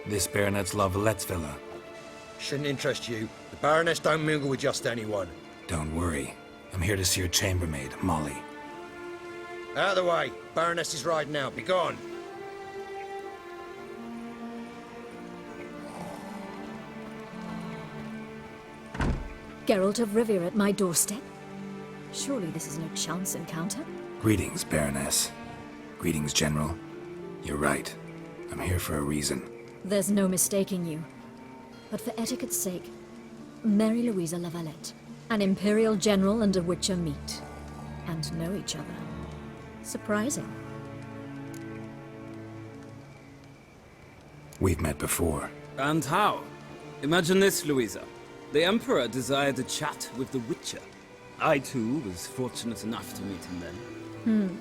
This Baronet's La Vallette's villa. Shouldn't interest you. The Baroness don't mingle with just anyone. Don't worry. I'm here to see your chambermaid, Molly. Out of the way. Baroness is riding out. Be gone. Geralt of Rivia at my doorstep? Surely this is no chance encounter? Greetings, Baroness. Greetings, General. You're right. I'm here for a reason. There's no mistaking you. But for etiquette's sake, Mary Louisa La Valette. An Imperial General and a Witcher meet. And know each other. Surprising. We've met before. And how? Imagine this, Louisa. The Emperor desired a chat with the Witcher. I, too, was fortunate enough to meet him then.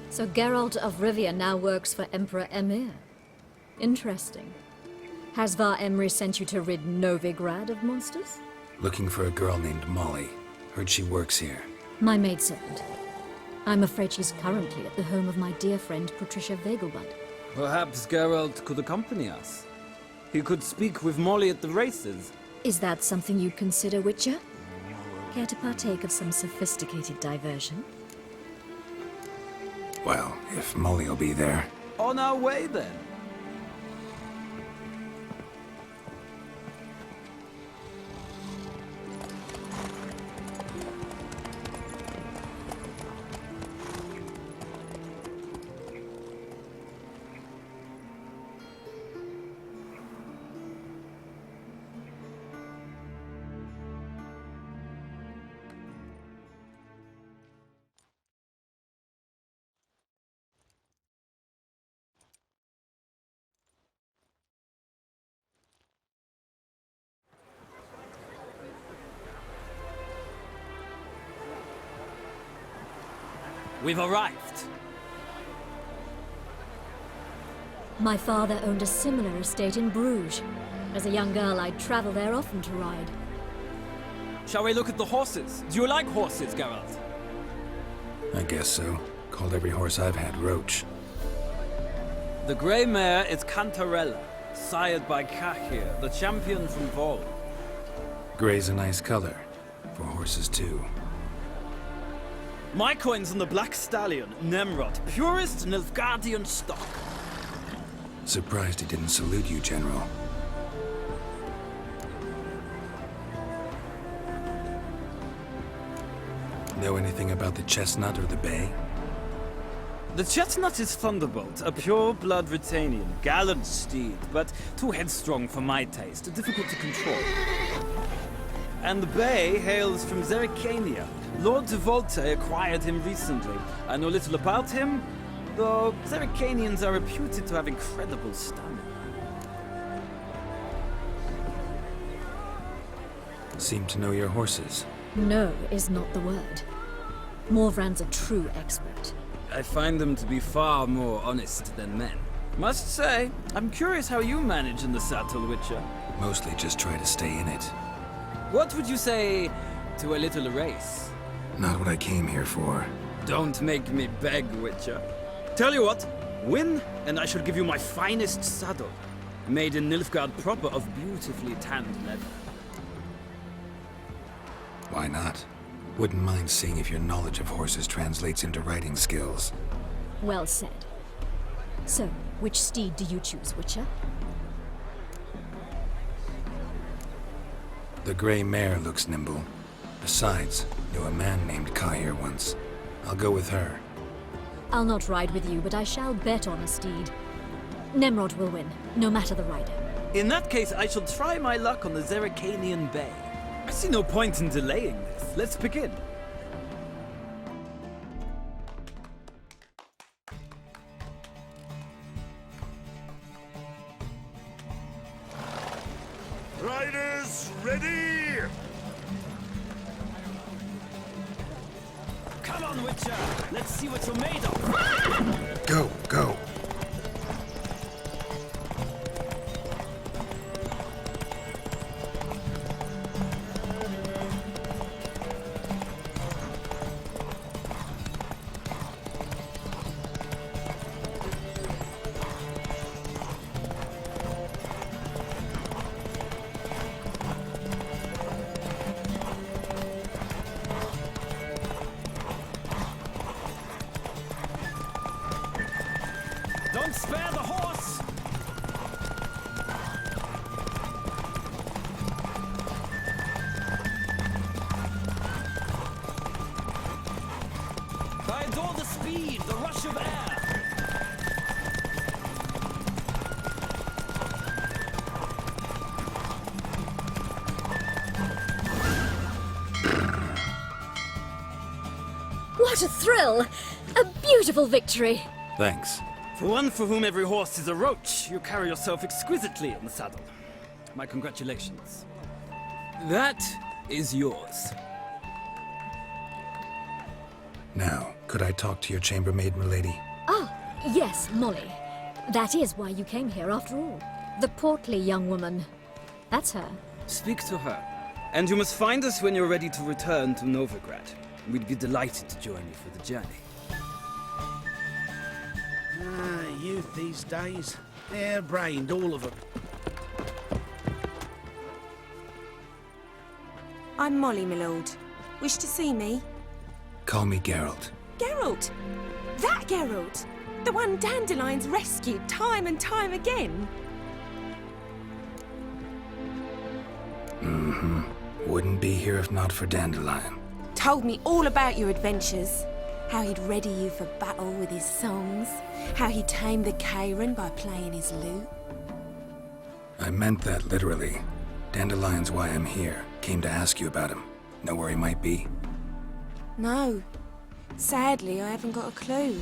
So Geralt of Rivia now works for Emperor Emhyr. Interesting. Has Var Emry sent you to rid Novigrad of monsters? Looking for a girl named Molly. Heard she works here. My maidservant. I'm afraid she's currently at the home of my dear friend Patricia Vegelbud. Perhaps Geralt could accompany us. He could speak with Molly at the races. Is that something you'd consider, Witcher? Care to partake of some sophisticated diversion? Well, if Molly'll be there. On our way, then. We've arrived. My father owned a similar estate in Bruges. As a young girl, I'd travel there often to ride. Shall we look at the horses? Do you like horses, Geralt? I guess so. Called every horse I've had Roach. The grey mare is Cantarella, sired by Cahir, the champion from Vol. Gray's a nice color. For horses, too. My coin's on the Black Stallion, Nemrod, purest Nilfgaardian stock. Surprised he didn't salute you, General. Know anything about the Chestnut or the Bay? The Chestnut is Thunderbolt, a pure-blood Britannian, gallant steed, but too headstrong for my taste, difficult to control. And the Bay hails from Zerrikania. Lord de Volte acquired him recently. I know little about him, though Zerrikanians are reputed to have incredible stamina. Seem to know your horses. No is not the word. Morvran's a true expert. I find them to be far more honest than men. Must say, I'm curious how you manage in the saddle, Witcher. Mostly just try to stay in it. What would you say to a little race? Not what I came here for. Don't make me beg, Witcher. Tell you what, win, and I shall give you my finest saddle. Made in Nilfgaard proper of beautifully tanned leather. Why not? Wouldn't mind seeing if your knowledge of horses translates into riding skills. Well said. So, which steed do you choose, Witcher? The gray mare looks nimble. Besides, knew a man named Cahir once. I'll go with her. I'll not ride with you, but I shall bet on a steed. Nemrod will win, no matter the rider. In that case, I shall try my luck on the Zerrikanian Bay. I see no point in delaying this. Let's begin. Riders, ready! Come on, Witcher! Let's see what you're made of! Go, go! Spare the horse! I adore the speed, the rush of air. What a thrill! A beautiful victory! Thanks. For one for whom every horse is a roach, you carry yourself exquisitely in the saddle. My congratulations. That is yours. Now, could I talk to your chambermaid, milady? Ah, yes, Molly. That is why you came here after all. The portly young woman. That's her. Speak to her. And you must find us when you're ready to return to Novigrad. We'd be delighted to join you for the journey. Youth these days. Hair-brained, all of them. I'm Molly, my lord. Wish to see me? Call me Geralt. Geralt! That Geralt! The one Dandelion's rescued time and time again! Wouldn't be here if not for Dandelion. Told me all about your adventures. How he'd ready you for battle with his songs. How he tamed the Kairan by playing his lute. I meant that literally. Dandelion's why I'm here. Came to ask you about him. Know where he might be? No. Sadly, I haven't got a clue.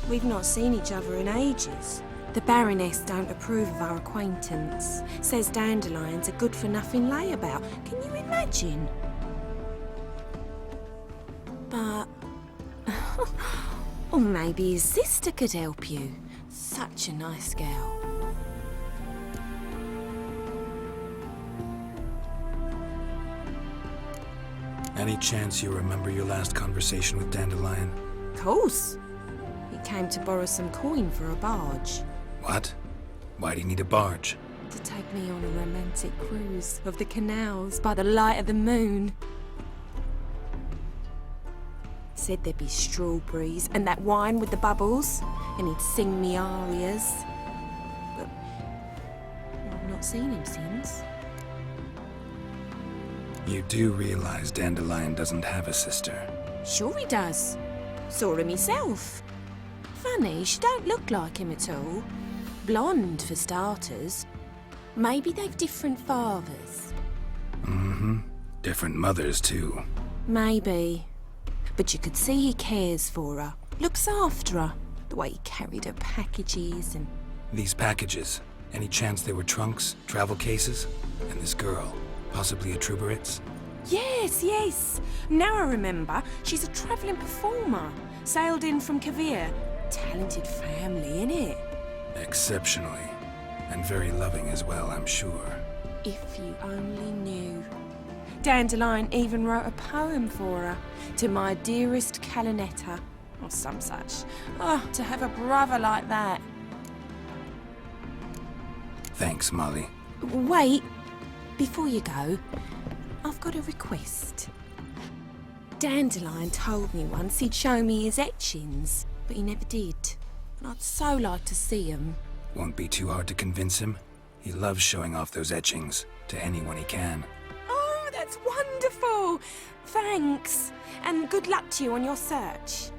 We've not seen each other in ages. The Baroness don't approve of our acquaintance. Says Dandelion's a good-for-nothing layabout. Can you imagine? But... or maybe his sister could help you. Such a nice girl. Any chance you remember your last conversation with Dandelion? Course. He came to borrow some coin for a barge. What? Why do you need a barge? To take me on a romantic cruise of the canals by the light of the moon. Said there'd be strawberries and that wine with the bubbles, and he'd sing me arias. But I've not seen him since. You do realize Dandelion doesn't have a sister. Sure he does. Saw her myself. Funny, she don't look like him at all. Blonde, for starters. Maybe they've different fathers. Different mothers, too. Maybe. But you could see he cares for her. Looks after her. The way he carried her packages and... These packages, any chance they were trunks, travel cases? And this girl, possibly a Truberitz? Yes, yes. Now I remember. She's a travelling performer. Sailed in from Kavir. Talented family, innit? Exceptionally. And very loving as well, I'm sure. If you only knew. Dandelion even wrote a poem for her. To my dearest Calinetta. Or some such. Oh, to have a brother like that. Thanks, Molly. Wait. Before you go, I've got a request. Dandelion told me once he'd show me his etchings, but he never did. And I'd so like to see them. Won't be too hard to convince him. He loves showing off those etchings to anyone he can. Oh, that's wonderful! Thanks. And good luck to you on your search.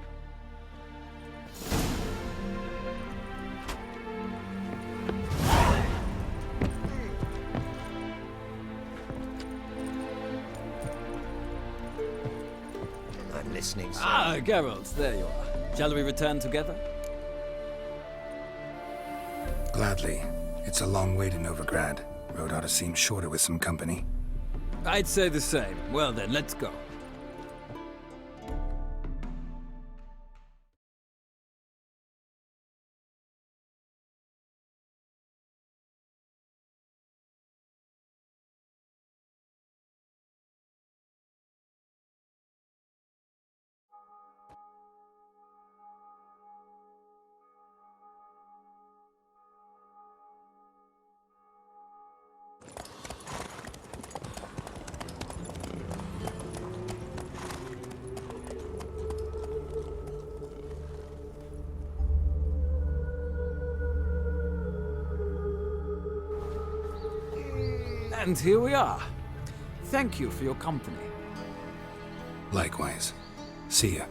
I'm listening, sir. Ah, Geralt, there you are. Shall we return together? Gladly. It's a long way to Novigrad. Road ought to seem shorter with some company. I'd say the same. Well then, let's go. And here we are. Thank you for your company. Likewise. See ya.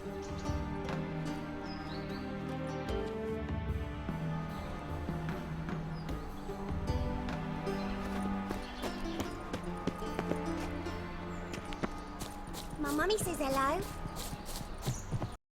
My mummy says hello.